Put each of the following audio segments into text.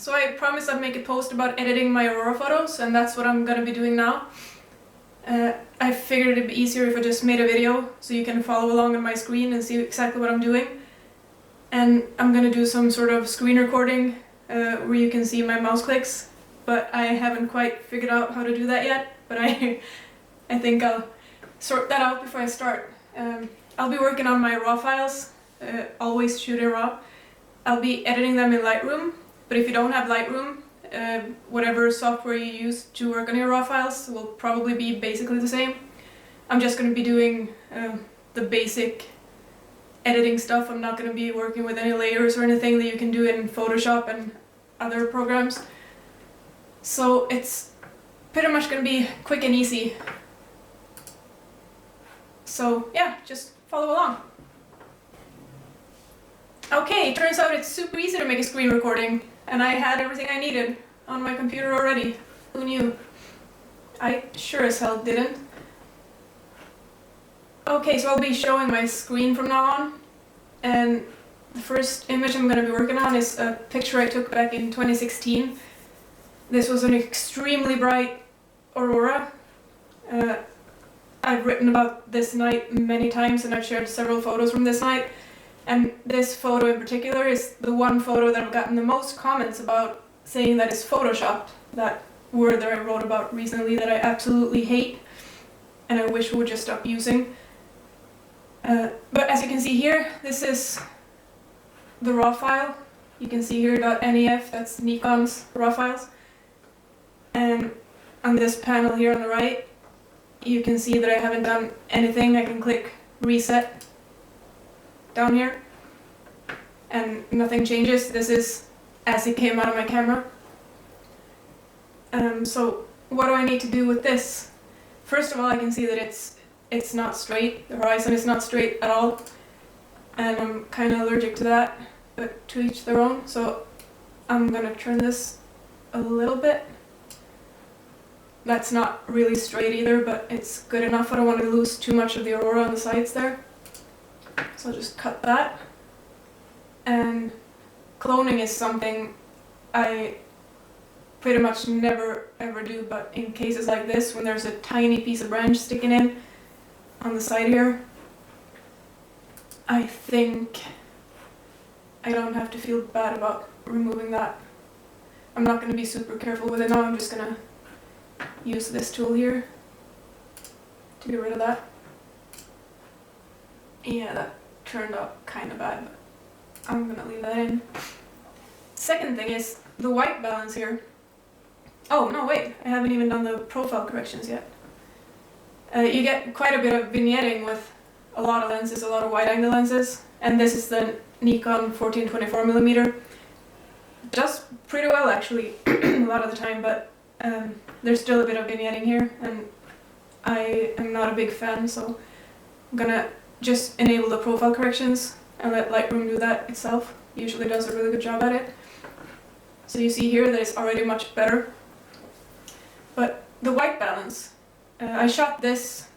So I promised I'd make a post about editing my aurora photos, and that's what I'm gonna be doing now. I figured it'd be easier if I just made a video so you can follow along on my screen and see exactly what I'm doing. And I'm gonna do some sort of screen recording where you can see my mouse clicks, but I haven't quite figured out how to do that yet, but I think I'll sort that out before I start. I'll be working on my RAW files, always shoot in RAW. I'll be editing them in Lightroom, but if you don't have Lightroom, whatever software you use to work on your RAW files will probably be basically the same. I'm just going to be doing the basic editing stuff. I'm not going to be working with any layers or anything that you can do in Photoshop and other programs. So it's pretty much going to be quick and easy. So yeah, just follow along. Okay, it turns out it's super easy to make a screen recording, and I had everything I needed on my computer already. Who knew? I sure as hell didn't. Okay, so I'll be showing my screen from now on, and the first image I'm going to be working on is a picture I took back in 2016. This was an extremely bright aurora. I've written about this night many times, and I've shared several photos from this night. And this photo in particular is the one photo that I've gotten the most comments about, saying that it's photoshopped, that word that I wrote about recently that I absolutely hate and I wish we would just stop using. But as you can see here, this is the RAW file. You can see here .nef, that's Nikon's RAW files. And on this panel here on the right, you can see that I haven't done anything. I can click reset down here and nothing changes. This is as it came out of my camera. So what do I need to do with this? First of all, I can see that it's not straight. The horizon is not straight at all, and I'm kind of allergic to that, but to each their own. So I'm gonna turn this a little bit. That's not really straight either, but it's good enough. I don't want to lose too much of the aurora on the sides there. So I'll just cut that. And cloning is something I pretty much never ever do, but in cases like this, when there's a tiny piece of branch sticking in on the side here, I think I don't have to feel bad about removing that. I'm not going to be super careful with it now. I'm just going to use this tool here to get rid of that. Yeah, that turned out kind of bad, but I'm gonna leave that in. Second thing is the white balance here. Oh, no, wait, I haven't even done the profile corrections yet. You get quite a bit of vignetting with a lot of lenses, a lot of wide angle lenses, and this is the Nikon 14-24mm. Does pretty well actually, a lot of the time, but there's still a bit of vignetting here, and I am not a big fan, so I'm gonna just enable the profile corrections and let Lightroom do that itself. Usually does a really good job at it. So you see here that it's already much better. But the white balance, I shot this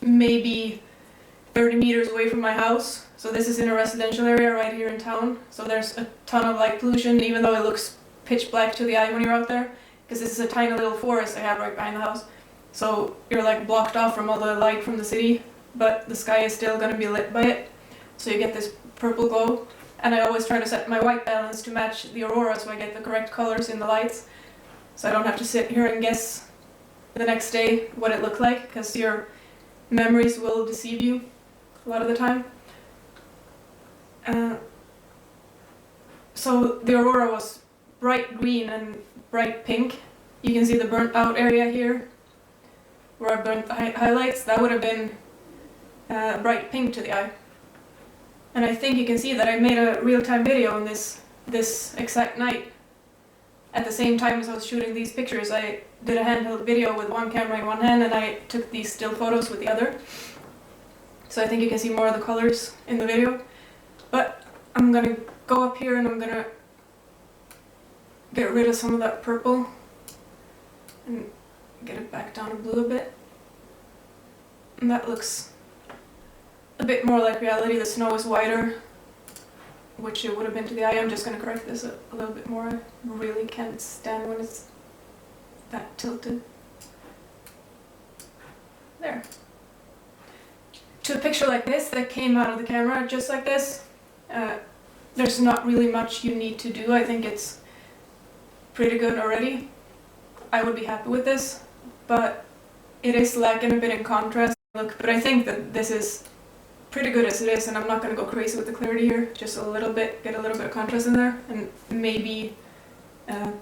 maybe 30 meters away from my house. So this is in a residential area right here in town. So there's a ton of light pollution, even though it looks pitch black to the eye when you're out there, because this is a tiny little forest I have right behind the house. So you're like blocked off from all the light from the city, but the sky is still going to be lit by it, so you get this purple glow. And I always try to set my white balance to match the aurora so I get the correct colors in the lights, so I don't have to sit here and guess the next day what it looked like, because your memories will deceive you a lot of the time. So the aurora was bright green and bright pink. You can see the burnt out area here where I burnt the highlights. That would have been bright pink to the eye. And I think you can see that I made a real-time video on this exact night. At the same time as I was shooting these pictures, I did a handheld video with one camera in one hand, and I took these still photos with the other. So I think you can see more of the colors in the video. But I'm gonna go up here and I'm gonna get rid of some of that purple and get it back down to blue a bit. And that looks a bit more like reality. The snow is whiter. which it would have been to the eye. I'm just going to correct this a little bit more. I really can't stand when it's that tilted. There. To a picture like this that came out of the camera just like this, there's not really much you need to do. I think it's pretty good already. I would be happy with this, but it is lacking a bit in contrast look, but I think that this is pretty good as it is, and I'm not going to go crazy with the clarity here, just a little bit, get a little bit of contrast in there, and maybe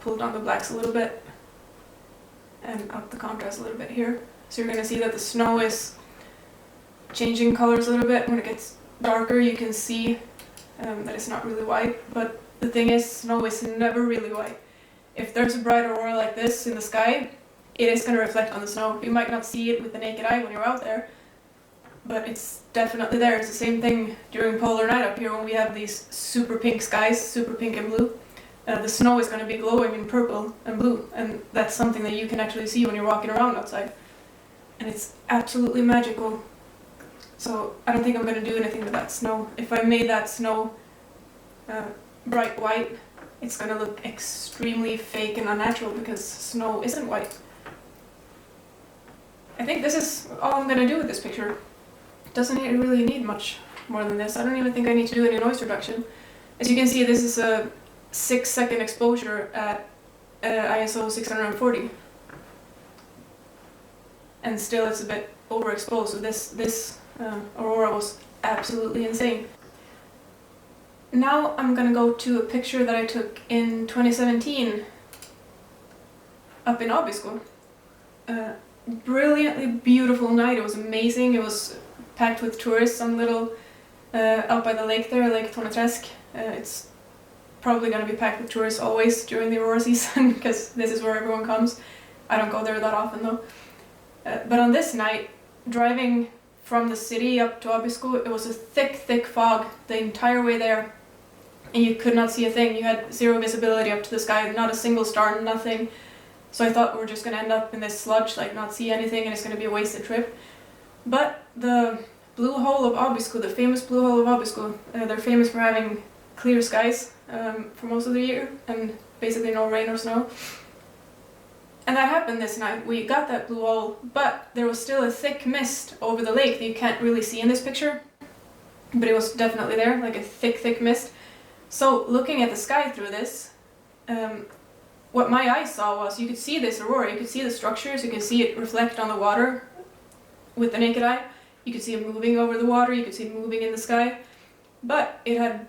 pull down the blacks a little bit, and up the contrast a little bit here. So you're going to see that the snow is changing colors a little bit. When it gets darker, you can see that it's not really white, but the thing is, snow is never really white. If there's a bright aurora like this in the sky, it is going to reflect on the snow. You might not see it with the naked eye when you're out there, but it's definitely there. It's the same thing during polar night up here when we have these super pink skies, super pink and blue. The snow is going to be glowing in purple and blue, and that's something that you can actually see when you're walking around outside. And it's absolutely magical. So I don't think I'm going to do anything with that snow. If I made that snow bright white, it's going to look extremely fake and unnatural because snow isn't white. I think this is all I'm going to do with this picture. Doesn't really need much more than this. I don't even think I need to do any noise reduction. As you can see, this is a 6-second exposure at ISO 640. And still it's a bit overexposed, so this aurora was absolutely insane. Now I'm gonna go to a picture that I took in 2017 up in Abisko. Brilliantly beautiful night. It was amazing. It was packed with tourists on little out by the lake there, Lake Torneträsk. It's probably going to be packed with tourists always during the aurora season because this is where everyone comes. I don't go there that often though. But on this night, driving from the city up to Abisko, it was a thick fog the entire way there, and you could not see a thing. You had zero visibility up to the sky, not a single star, nothing. So I thought we were just going to end up in this sludge, like not see anything, and it's going to be a wasted trip. But the blue hole of Abisko, the famous blue hole of Abisko, they're famous for having clear skies for most of the year, and basically no rain or snow. And that happened this night. We got that blue hole, but there was still a thick mist over the lake that you can't really see in this picture. But it was definitely there, like a thick mist. So looking at the sky through this, what my eyes saw was you could see this aurora, you could see the structures, you could see it reflect on the water with the naked eye. You could see it moving over the water, you could see it moving in the sky, but it had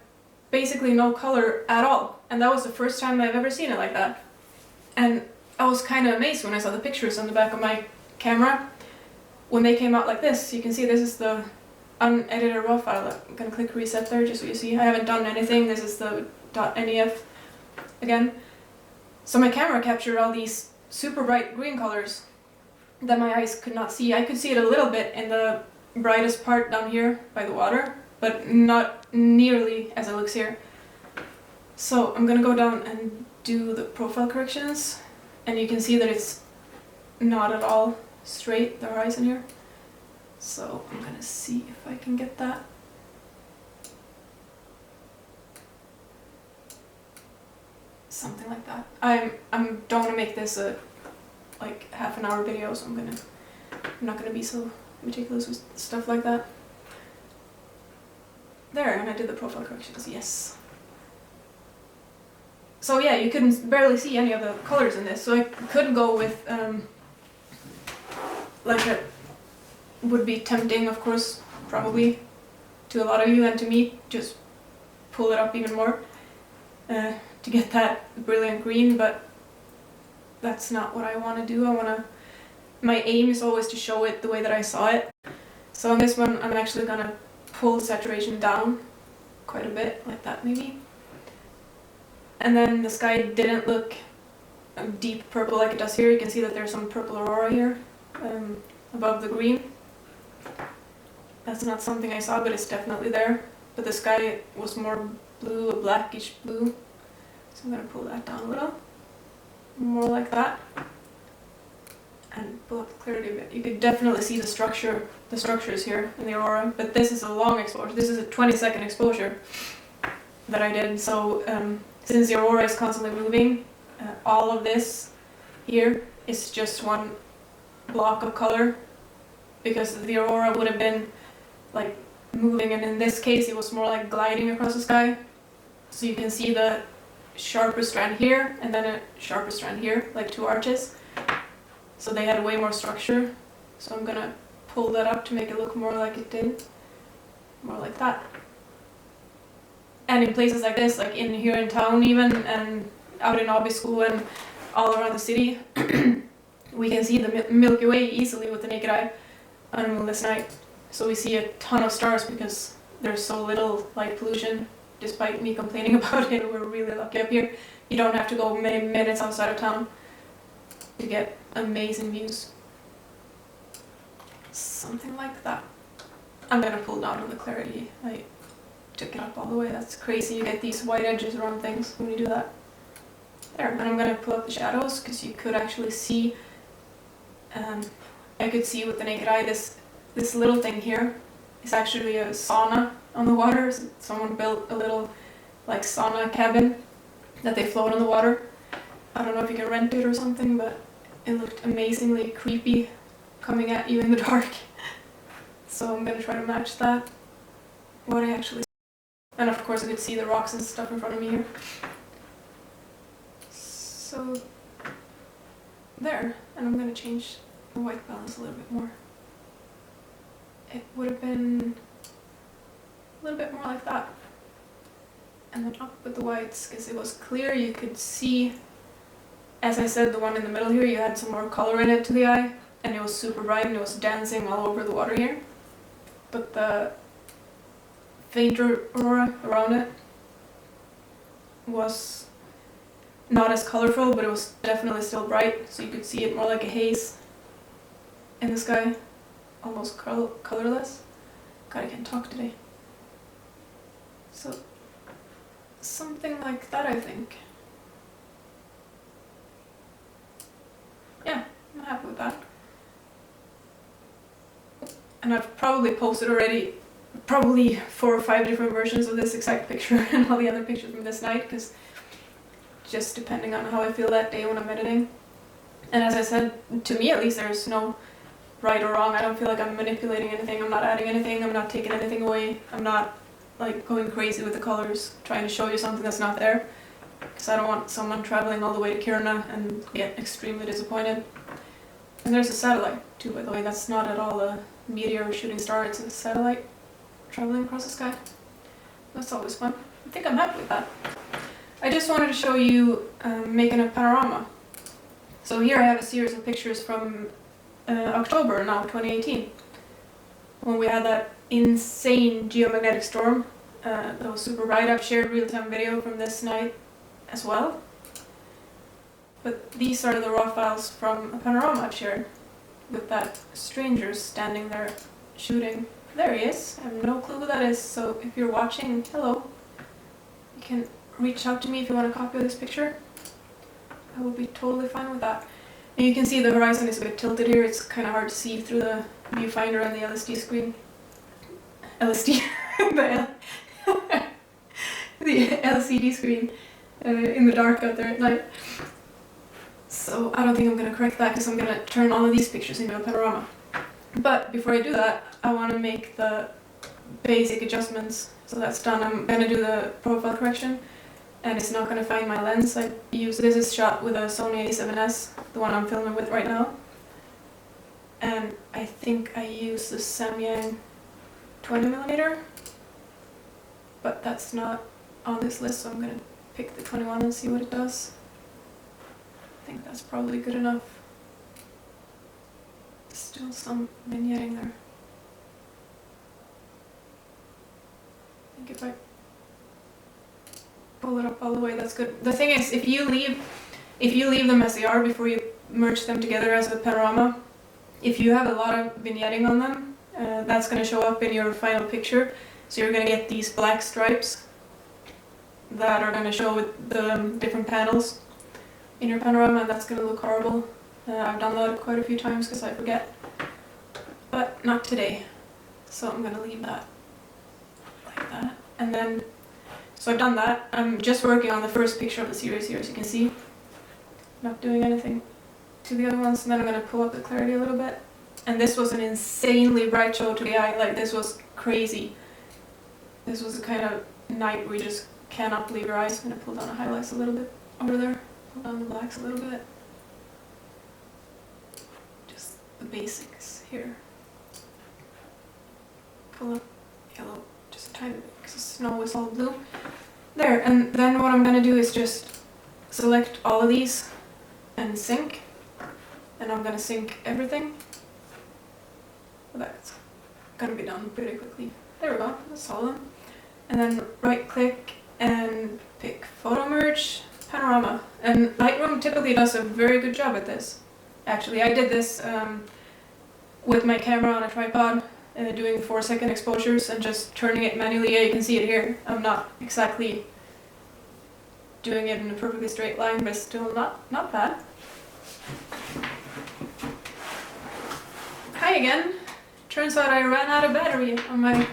basically no color at all. And that was the first time I've ever seen it like that. And I was kind of amazed when I saw the pictures on the back of my camera. When they came out like this, you can see this is the unedited raw file. I'm gonna click reset there just so you see. I haven't done anything. This is the .nef again. So my camera captured all these super bright green colors that my eyes could not see. I could see it a little bit in the brightest part down here by the water, but not nearly as it looks here. So I'm gonna go down and do the profile corrections, and you can see that it's not at all straight, the horizon here. So I'm gonna see if I can get that. Something like that. I don't want to make this a like half-an-hour video, so I'm not gonna be so meticulous with stuff like that. There, and I did the profile corrections. Yes. So yeah, you couldn't barely see any of the colors in this. So I could go with like that would be tempting, of course, probably to a lot of you and to me. Just pull it up even more. To get that brilliant green, but that's not what I want to do. My aim is always to show it the way that I saw it. So on this one, I'm actually gonna pull the saturation down quite a bit, like that maybe. And then the sky didn't look deep purple like it does here. You can see that there's some purple aurora here above the green. That's not something I saw, but it's definitely there. But the sky was more blue, a blackish blue. So I'm going to pull that down a little, more like that, and pull up the clarity a bit. You could definitely see the structures here in the aurora, but this is a long exposure. This is a 20-second exposure. that I did. So since the aurora is constantly moving, all of this here is just one block of color, because the aurora would have been like moving, and in this case it was more like gliding across the sky. So you can see the sharper strand here and then a sharper strand here, like two arches. So they had way more structure. So I'm gonna pull that up to make it look more like it did, more like that. And in places like this, like in here in town even, and out in Abbey School and all around the city, we can see the Milky Way easily with the naked eye on a moonless night. So we see a ton of stars because there's so little light pollution. Despite me complaining about it, we're really lucky up here. You don't have to go many minutes outside of town to get amazing views. Something like that. I'm gonna pull down on the clarity. I took it up all the way. That's crazy. You get these white edges around things when you do that. There. And I'm gonna pull up the shadows because you could actually see. I could see with the naked eye this little thing here is actually a sauna on the water. Someone built a little like sauna cabin that they float on the water. I don't know if you can rent it or something, but it looked amazingly creepy coming at you in the dark. So I'm gonna try to match that, what I actually see. And of course I could see the rocks and stuff in front of me here. So there, and I'm gonna change the white balance a little bit more. It would have been a little bit more like that. And then up with the whites, because it was clear, you could see, as I said, the one in the middle here, you had some more color in it to the eye, and it was super bright and it was dancing all over the water here. But the fainter aurora around it was not as colorful, but it was definitely still bright, so you could see it more like a haze in the sky, almost colorless. God, I can't talk today. So something like that, I think. Yeah, I'm happy with that. And I've probably posted already probably 4 or 5 different versions of this exact picture and all the other pictures from this night, because just depending on how I feel that day when I'm editing. And as I said, to me at least, there's no right or wrong. I don't feel like I'm manipulating anything, I'm not adding anything, I'm not taking anything away, I'm not like going crazy with the colors, trying to show you something that's not there, because I don't want someone traveling all the way to Kiruna and get extremely disappointed. And there's a satellite too, by the way. That's not at all a meteor or shooting star, it's a satellite traveling across the sky. That's always fun. I think I'm happy with that. I just wanted to show you making a panorama. So here I have a series of pictures from October now, 2018, when we had that insane geomagnetic storm that was super bright. I've shared real-time video from this night as well. But these are the raw files from a panorama I've shared with that stranger standing there shooting. There he is. I have no clue who that is, so if you're watching, hello. You can reach out to me if you want a copy of this picture. I will be totally fine with that. And you can see the horizon is a bit tilted here. It's kind of hard to see through the viewfinder and the LSD screen. LSD? the LCD screen in the dark out there at night. So I don't think I'm going to correct that, because I'm going to turn all of these pictures into a panorama. But before I do that, I want to make the basic adjustments. So that's done. I'm going to do the profile correction, and it's not going to find my lens. This is shot with a Sony A7S, the one I'm filming with right now. And I think I use the Samyang 20mm, but that's not on this list, so I'm going to pick the 21 and see what it does. I think that's probably good enough. Still some vignetting there. I think if I pull it up all the way, that's good. The thing is, if you leave them as they are before you merge them together as a panorama, if you have a lot of vignetting on them, that's going to show up in your final picture. So you're going to get these black stripes that are going to show with the different panels in your panorama, and that's going to look horrible. I've done that quite a few times because I forget, but not today. So I'm going to leave that like that. And then So I've done that. I'm just working on the first picture of the series here, as you can see. Not doing anything to the other ones, and then I'm going to pull up the clarity a little bit. And this was an insanely bright show to the eye, like this was crazy. This was the kind of night where you just cannot believe your eyes. I'm going to pull down the highlights a little bit over there, pull down the blacks a little bit. Just the basics here. Pull up yellow just a tiny bit because the snow is all blue. There, and then what I'm going to do is just select all of these and sync. And I'm going to sync everything. That's going to be done pretty quickly. There we go, that's all of them. And then right click and pick photo merge, panorama. And Lightroom typically does a very good job at this. Actually, I did this with my camera on a tripod, doing 4-second exposures and just turning it manually. Yeah, you can see it here. I'm not exactly doing it in a perfectly straight line, but still not bad. Hi again. Turns out I ran out of battery on my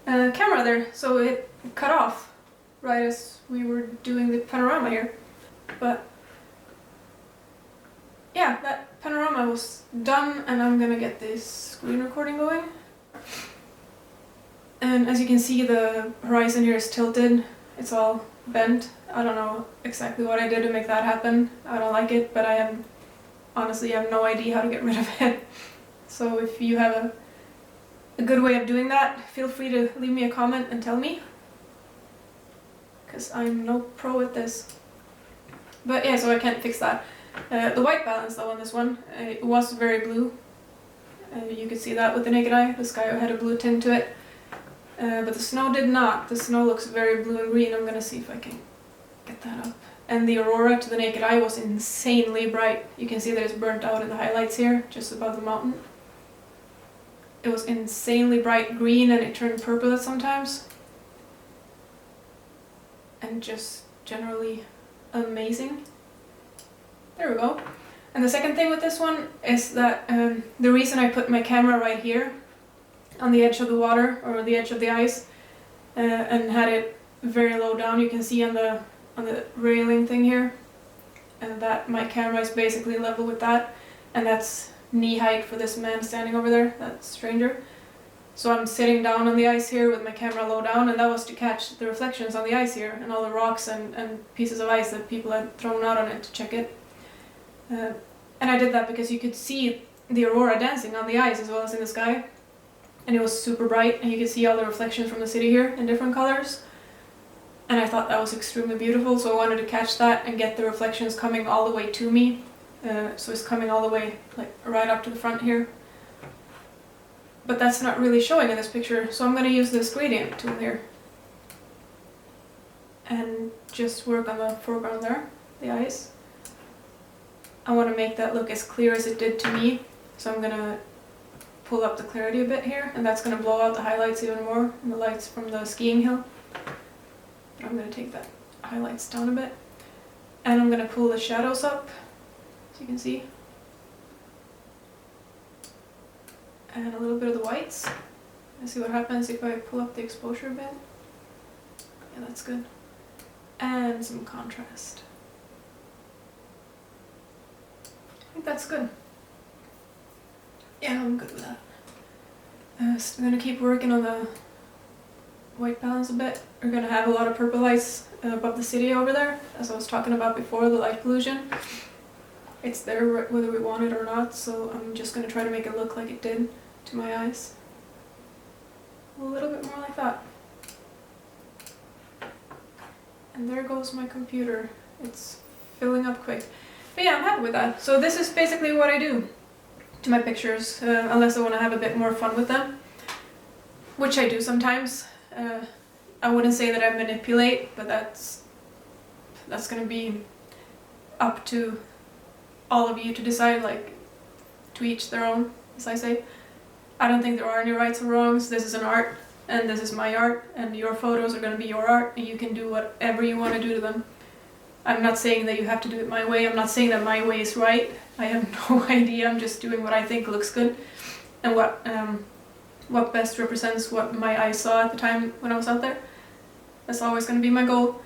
camera there, so it cut off right as we were doing the panorama here. But yeah, that panorama was done, and I'm gonna get this screen recording going. And as you can see, the horizon here is tilted. It's all bent. I don't know exactly what I did to make that happen. I don't like it, but I honestly have no idea how to get rid of it. So if you have a good way of doing that, feel free to leave me a comment and tell me, because I'm no pro at this. But yeah, so I can't fix that. The white balance though on this one, it was very blue. You could see that with the naked eye. The sky had a blue tint to it. But the snow did not. The snow looks very blue and green. I'm gonna see if I can get that up. And the aurora to the naked eye was insanely bright. You can see that it's burnt out in the highlights here, just above the mountain. It was insanely bright green, and it turned purple at sometimes. And just generally amazing. There we go. And the second thing with this one is that the reason I put my camera right here on the edge of the water, or the edge of the ice, and had it very low down, you can see on the railing thing here, and that my camera is basically level with that, and that's knee height for this man standing over there, that stranger. So I'm sitting down on the ice here with my camera low down, and that was to catch the reflections on the ice here and all the rocks and pieces of ice that people had thrown out on it to check it. And I did that because you could see the aurora dancing on the ice as well as in the sky, and it was super bright, and you could see all the reflections from the city here in different colors. And I thought that was extremely beautiful, so I wanted to catch that and get the reflections coming all the way to me. So it's coming all the way, like, right up to the front here. But that's not really showing in this picture, so I'm going to use this gradient tool here. And just work on the foreground there, the ice. I want to make that look as clear as it did to me, so I'm going to pull up the clarity a bit here, and that's going to blow out the highlights even more, and the lights from the skiing hill. But I'm going to take that highlights down a bit. And I'm going to pull the shadows up, so you can see. And a little bit of the whites. Let's see what happens if I pull up the exposure a bit. Yeah, that's good. And some contrast. I think that's good. Yeah, I'm good with that. So I'm going to keep working on the white balance a bit. We're going to have a lot of purple lights above the city over there, as I was talking about before, the light pollution. It's there whether we want it or not, so I'm just going to try to make it look like it did to my eyes. A little bit more like that. And there goes my computer. It's filling up quick. But yeah, I'm happy with that. So this is basically what I do to my pictures, unless I want to have a bit more fun with them, which I do sometimes. I wouldn't say that I manipulate, but that's going to be up to all of you to decide, like, to each their own, as I say. I don't think there are any rights or wrongs. This is an art, and this is my art, and your photos are going to be your art, and you can do whatever you want to do to them. I'm not saying that you have to do it my way. I'm not saying that my way is right. I have no idea. I'm just doing what I think looks good, and what best represents what my eyes saw at the time when I was out there. That's always going to be my goal.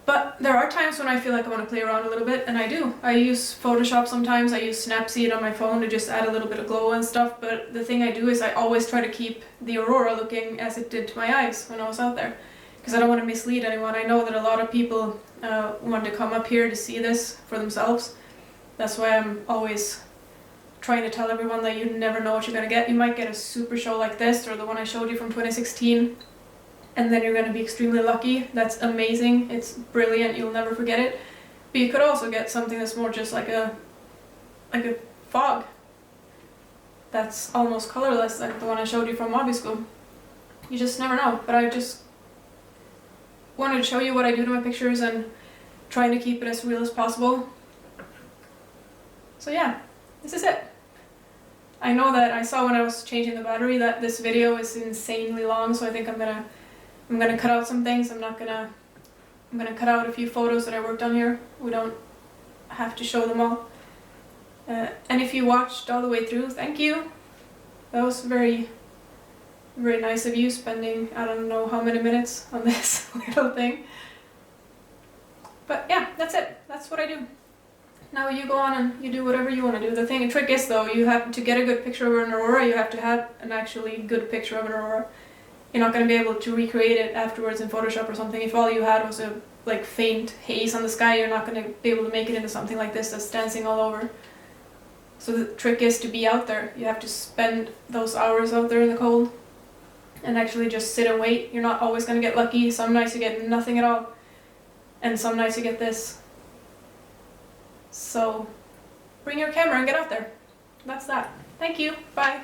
But there are times when I feel like I want to play around a little bit, and I do. I use Photoshop sometimes, I use Snapseed on my phone to just add a little bit of glow and stuff, but the thing I do is I always try to keep the aurora looking as it did to my eyes when I was out there. Because I don't want to mislead anyone. I know that a lot of people want to come up here to see this for themselves. That's why I'm always trying to tell everyone that you never know what you're going to get. You might get a super show like this, or the one I showed you from 2016, and then you're going to be extremely lucky. That's amazing. It's brilliant. You'll never forget it. But you could also get something that's more just like a fog. That's almost colorless, like the one I showed you from hobby school. You just never know. But I just wanted to show you what I do to my pictures and trying to keep it as real as possible. So yeah, this is it. I know that I saw when I was changing the battery that this video is insanely long, so I think I'm gonna cut out some things. I'm gonna cut out a few photos that I worked on here. We don't have to show them all. And if you watched all the way through, thank you. That was very, very nice of you, spending I don't know how many minutes on this little thing. But yeah, that's it. That's what I do. Now you go on and you do whatever you want to do. The trick is though, you have to get a good picture of an aurora, you have to have an actually good picture of an aurora. You're not going to be able to recreate it afterwards in Photoshop or something. If all you had was a like faint haze on the sky, you're not going to be able to make it into something like this that's dancing all over. So the trick is to be out there. You have to spend those hours out there in the cold and actually just sit and wait. You're not always going to get lucky. Some nights you get nothing at all, and some nights you get this. So bring your camera and get out there. That's that. Thank you. Bye.